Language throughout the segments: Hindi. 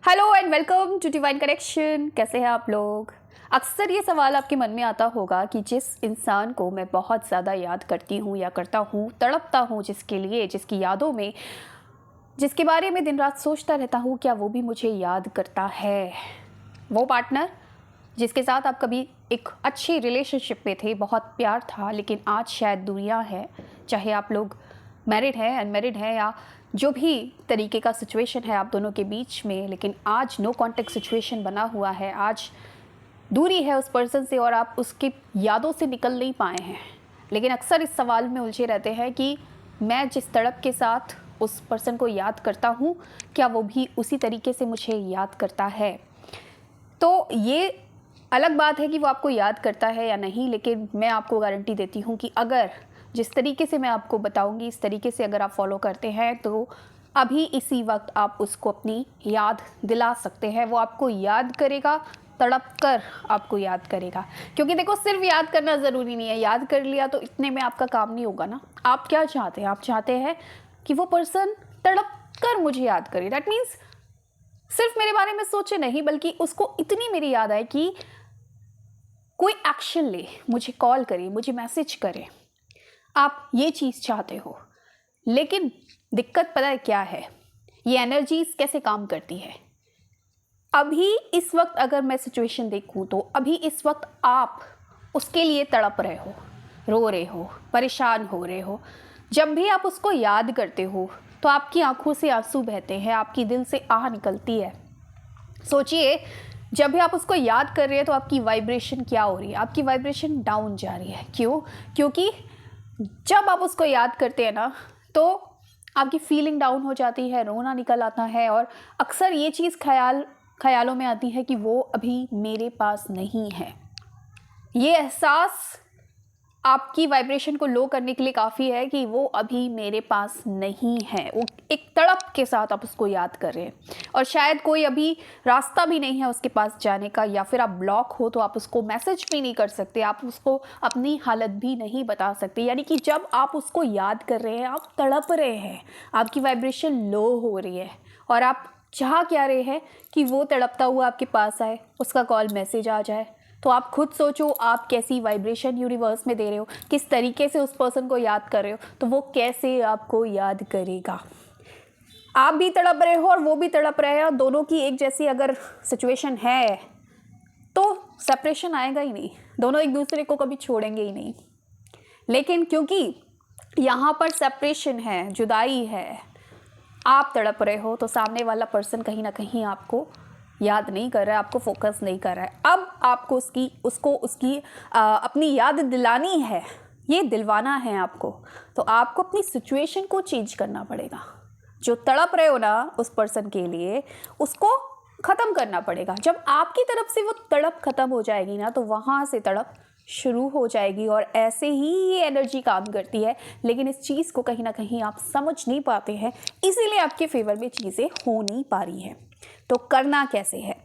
Hello and welcome to divine connection. कैसे हैं आप लोग? अक्सर ये सवाल आपके मन में आता होगा कि जिस इंसान को मैं बहुत ज़्यादा याद करती हूँ या करता हूँ, तड़पता हूँ जिसके लिए, जिसकी यादों में, जिसके बारे में दिन रात सोचता रहता हूँ, क्या वो भी मुझे याद करता है? वो पार्टनर जिसके साथ आप कभी एक अच्छी रिलेशनशिप में थे, बहुत प्यार था, लेकिन आज शायद दूरियाँ है। चाहे आप लोग मैरिड हैं, अनमैरिड हैं, या जो भी तरीके का सिचुएशन है आप दोनों के बीच में, लेकिन आज नो कॉन्टेक्ट सिचुएशन बना हुआ है, आज दूरी है उस पर्सन से और आप उसकी यादों से निकल नहीं पाए हैं। लेकिन अक्सर इस सवाल में उलझे रहते हैं कि मैं जिस तड़प के साथ उस पर्सन को याद करता हूँ, क्या वो भी उसी तरीके से मुझे याद करता है? तो ये अलग बात है कि वो आपको याद करता है या नहीं, लेकिन मैं आपको गारंटी देती हूँ कि अगर जिस तरीके से मैं आपको बताऊंगी, इस तरीके से अगर आप फॉलो करते हैं, तो अभी इसी वक्त आप उसको अपनी याद दिला सकते हैं। वो आपको याद करेगा, तड़प कर आपको याद करेगा। क्योंकि देखो, सिर्फ याद करना ज़रूरी नहीं है। याद कर लिया तो इतने में आपका काम नहीं होगा ना। आप क्या चाहते हैं? आप चाहते हैं कि वो पर्सन तड़प कर मुझे याद करे। दैट मीन्स सिर्फ मेरे बारे में सोचे नहीं, बल्कि उसको इतनी मेरी याद आए कि कोई एक्शन ले, मुझे कॉल करे, मुझे मैसेज करे। आप ये चीज़ चाहते हो, लेकिन दिक्कत पता है क्या है? ये एनर्जीज कैसे काम करती है। अभी इस वक्त अगर मैं सिचुएशन देखूं, तो अभी इस वक्त आप उसके लिए तड़प रहे हो, रो रहे हो, परेशान हो रहे हो। जब भी आप उसको याद करते हो तो आपकी आंखों से आंसू बहते हैं, आपकी दिल से आह निकलती है। सोचिए, जब भी आप उसको याद कर रहे हैं तो आपकी वाइब्रेशन क्या हो रही है? आपकी वाइब्रेशन डाउन जा रही है। क्यों? क्योंकि जब आप उसको याद करते हैं ना, तो आपकी फीलिंग डाउन हो जाती है, रोना निकल आता है, और अक्सर ये चीज़ ख्यालों में आती है कि वो अभी मेरे पास नहीं है। ये एहसास आपकी वाइब्रेशन को लो करने के लिए काफ़ी है कि वो अभी मेरे पास नहीं है। वो एक तड़प के साथ आप उसको याद कर रहे हैं, और शायद कोई अभी रास्ता भी नहीं है उसके पास जाने का, या फिर आप ब्लॉक हो तो आप उसको मैसेज भी नहीं कर सकते, आप उसको अपनी हालत भी नहीं बता सकते। यानी कि जब आप उसको याद कर रहे हैं, आप तड़प रहे हैं, आपकी वाइब्रेशन लो हो रही है, और आप चाह क्या रहे हैं कि वो तड़पता हुआ आपके पास आए, उसका कॉल मैसेज आ जाए। तो आप खुद सोचो, आप कैसी वाइब्रेशन यूनिवर्स में दे रहे हो, किस तरीके से उस पर्सन को याद कर रहे हो, तो वो कैसे आपको याद करेगा। आप भी तड़प रहे हो और वो भी तड़प रहे हैं, और दोनों की एक जैसी अगर सिचुएशन है तो सेपरेशन आएगा ही नहीं, दोनों एक दूसरे को कभी छोड़ेंगे ही नहीं। लेकिन क्योंकि यहाँ पर सेपरेशन है, जुदाई है, आप तड़प रहे हो, तो सामने वाला पर्सन कहीं ना कहीं आपको याद नहीं कर रहा है, आपको फोकस नहीं कर रहा है। अब आपको उसकी अपनी याद दिलानी है, ये दिलवाना है आपको। तो आपको अपनी सिचुएशन को चेंज करना पड़ेगा। जो तड़प रहे हो ना उस पर्सन के लिए, उसको ख़त्म करना पड़ेगा। जब आपकी तरफ से वो तड़प ख़त्म हो जाएगी ना, तो वहाँ से तड़प शुरू हो जाएगी, और ऐसे ही ये एनर्जी काम करती है। लेकिन इस चीज़ को कहीं ना कहीं आप समझ नहीं पाते हैं, इसीलिए आपके फेवर में चीज़ें हो नहीं पा रही हैं। तो करना कैसे है?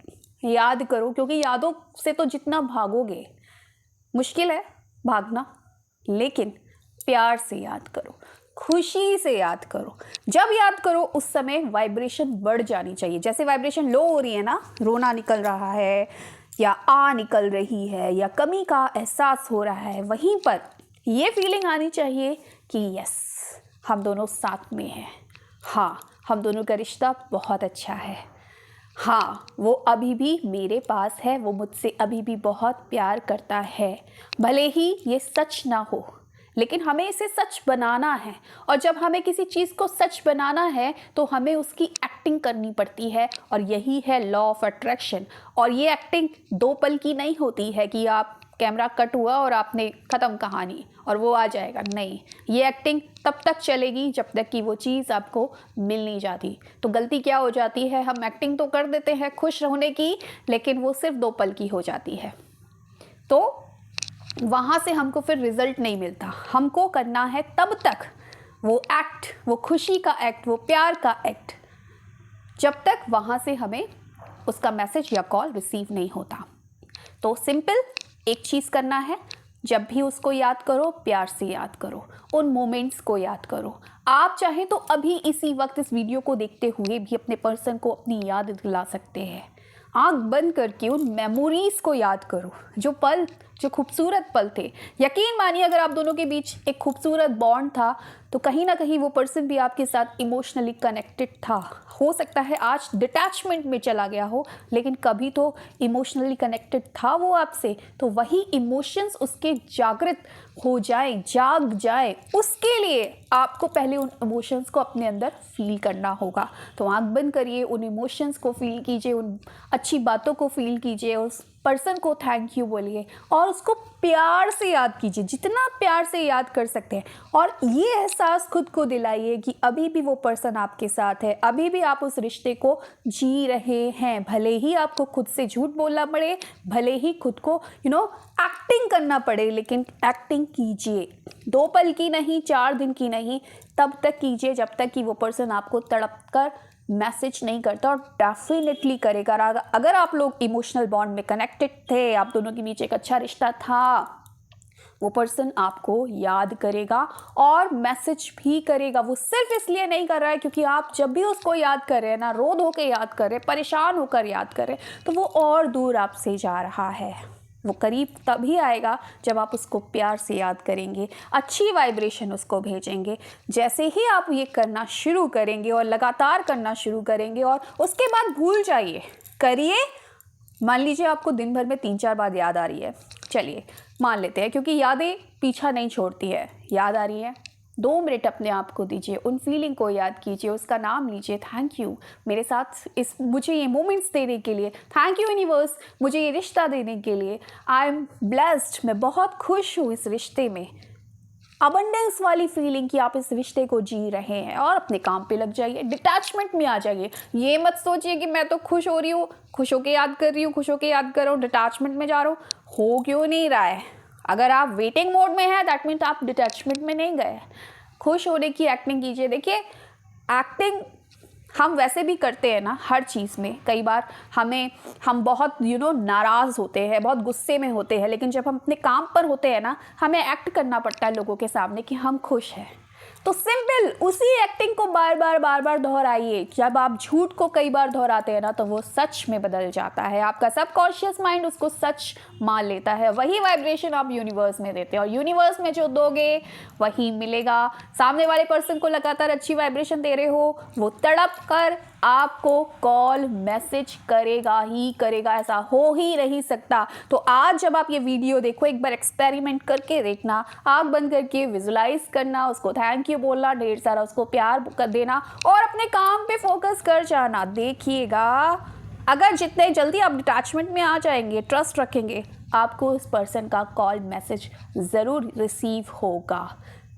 याद करो, क्योंकि यादों से तो जितना भागोगे, मुश्किल है भागना, लेकिन प्यार से याद करो, खुशी से याद करो। जब याद करो उस समय वाइब्रेशन बढ़ जानी चाहिए। जैसे वाइब्रेशन लो हो रही है ना, रोना निकल रहा है, या आ निकल रही है, या कमी का एहसास हो रहा है, वहीं पर ये फीलिंग आनी चाहिए कि यस, हम दोनों साथ में हैं। हाँ, हम दोनों का रिश्ता बहुत अच्छा है। हाँ, वो अभी भी मेरे पास है, वो मुझसे अभी भी बहुत प्यार करता है। भले ही ये सच ना हो, लेकिन हमें इसे सच बनाना है। और जब हमें किसी चीज़ को सच बनाना है, तो हमें उसकी एक्टिंग करनी पड़ती है, और यही है लॉ ऑफ अट्रैक्शन। और ये एक्टिंग 2 पल की नहीं होती है कि आप कैमरा कट हुआ और आपने ख़त्म कहानी और वो आ जाएगा। नहीं, ये एक्टिंग तब तक चलेगी जब तक कि वो चीज़ आपको मिल नहीं जाती। तो गलती क्या हो जाती है, हम एक्टिंग तो कर देते हैं खुश होने की, लेकिन वो सिर्फ 2 पल की हो जाती है। तो वहाँ से हमको फिर रिजल्ट नहीं मिलता। हमको करना है तब तक वो एक्ट, वो खुशी का एक्ट, वो प्यार का एक्ट, जब तक वहाँ से हमें उसका मैसेज या कॉल रिसीव नहीं होता। तो सिंपल एक चीज़ करना है, जब भी उसको याद करो, प्यार से याद करो, उन मोमेंट्स को याद करो। आप चाहें तो अभी इसी वक्त इस वीडियो को देखते हुए भी अपने पर्सन को अपनी याद दिला सकते हैं। आंख बंद करके उन मेमोरीज़ को याद करो, जो खूबसूरत पल थे। यकीन मानिए, अगर आप दोनों के बीच एक खूबसूरत बॉन्ड था तो कहीं ना कहीं वो पर्सन भी आपके साथ इमोशनली कनेक्टेड था। हो सकता है आज डिटैचमेंट में चला गया हो, लेकिन कभी तो इमोशनली कनेक्टेड था वो आपसे। तो वही इमोशंस उसके जागृत हो जाए, जाग जाए, उसके लिए आपको पहले उन इमोशंस को अपने अंदर फील करना होगा। तो आंख बंद करिए, उन इमोशंस को फील कीजिए, उन अच्छी बातों को फील कीजिए, उस पर्सन को थैंक यू बोलिए और उसको प्यार से याद कीजिए, जितना प्यार से याद कर सकते हैं। और ये एहसास खुद को दिलाइए कि अभी भी वो पर्सन आपके साथ है, अभी भी आप उस रिश्ते को जी रहे हैं। भले ही आपको खुद से झूठ बोलना पड़े, भले ही खुद को एक्टिंग करना पड़े, लेकिन एक्टिंग कीजिए। 2 पल की नहीं, 4 दिन की नहीं, तब तक कीजिए जब तक कि वो पर्सन आपको तड़प कर मैसेज नहीं करता, और डेफिनेटली करेगा। अगर आप लोग इमोशनल बॉन्ड में कनेक्टेड थे, आप दोनों के बीच एक अच्छा रिश्ता था, वो पर्सन आपको याद करेगा और मैसेज भी करेगा। वो सिर्फ इसलिए नहीं कर रहा है क्योंकि आप जब भी उसको याद कर रहे हैं ना, रो धो के याद कर रहे हैं, परेशान होकर याद कर रहे हैं, तो वो और दूर आपसे जा रहा है। वो करीब तभी आएगा जब आप उसको प्यार से याद करेंगे, अच्छी वाइब्रेशन उसको भेजेंगे। जैसे ही आप ये करना शुरू करेंगे और लगातार करना शुरू करेंगे, और उसके बाद भूल जाइए, करिए। मान लीजिए आपको दिन भर में 3-4 बार याद आ रही है, चलिए मान लेते हैं, क्योंकि यादें पीछा नहीं छोड़ती है। याद आ रही है, 2 मिनट अपने आप को दीजिए, उन फीलिंग को याद कीजिए, उसका नाम लीजिए। थैंक यू मेरे साथ मुझे ये मोमेंट्स देने के लिए, थैंक यू यूनिवर्स मुझे ये रिश्ता देने के लिए। आई एम ब्लेस्ड, मैं बहुत खुश हूँ इस रिश्ते में। अबंडेंस वाली फीलिंग कि आप इस रिश्ते को जी रहे हैं, और अपने काम पे लग जाइए, डिटैचमेंट में आ जाइए। ये मत सोचिए कि मैं तो खुश हो रही हूँ, खुश होके याद कर रही हूँ, खुश होके याद कर रहा हूँ, डिटैचमेंट में जा रहा हूँ। हो क्यों नहीं रहा है? अगर आप वेटिंग मोड में हैं, दैट मीन्स आप डिटैचमेंट में नहीं गए। खुश होने की एक्टिंग कीजिए। देखिए, एक्टिंग हम वैसे भी करते हैं ना हर चीज़ में। कई बार हम बहुत नाराज़ होते हैं, बहुत गुस्से में होते हैं, लेकिन जब हम अपने काम पर होते हैं ना, हमें एक्ट करना पड़ता है लोगों के सामने कि हम खुश हैं। तो सिंपल उसी एक्टिंग को बार बार दोहराइए। जब आप झूठ को कई बार दोहराते हैं ना, तो वो सच में बदल जाता है। आपका सबकॉन्शियस माइंड उसको सच मान लेता है। वही वाइब्रेशन आप यूनिवर्स में देते हैं, और यूनिवर्स में जो दोगे वही मिलेगा। सामने वाले पर्सन को लगातार अच्छी वाइब्रेशन दे रहे हो, वो तड़प कर आपको कॉल मैसेज करेगा ही करेगा, ऐसा हो ही नहीं सकता। तो आज जब आप ये वीडियो देखो, एक बार एक्सपेरिमेंट करके देखना, आंख बंद करके विजुलाइज करना, उसको थैंक यू बोलना, ढेर सारा उसको प्यार कर देना, और अपने काम पे फोकस कर जाना। देखिएगा, अगर जितने जल्दी आप डिटैचमेंट में आ जाएंगे, ट्रस्ट रखेंगे, आपको उस पर्सन का कॉल मैसेज ज़रूर रिसीव होगा।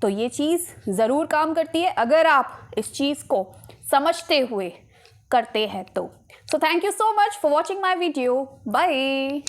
तो ये चीज़ ज़रूर काम करती है अगर आप इस चीज़ को समझते हुए करते हैं तो। So thank you so much for watching my video. Bye.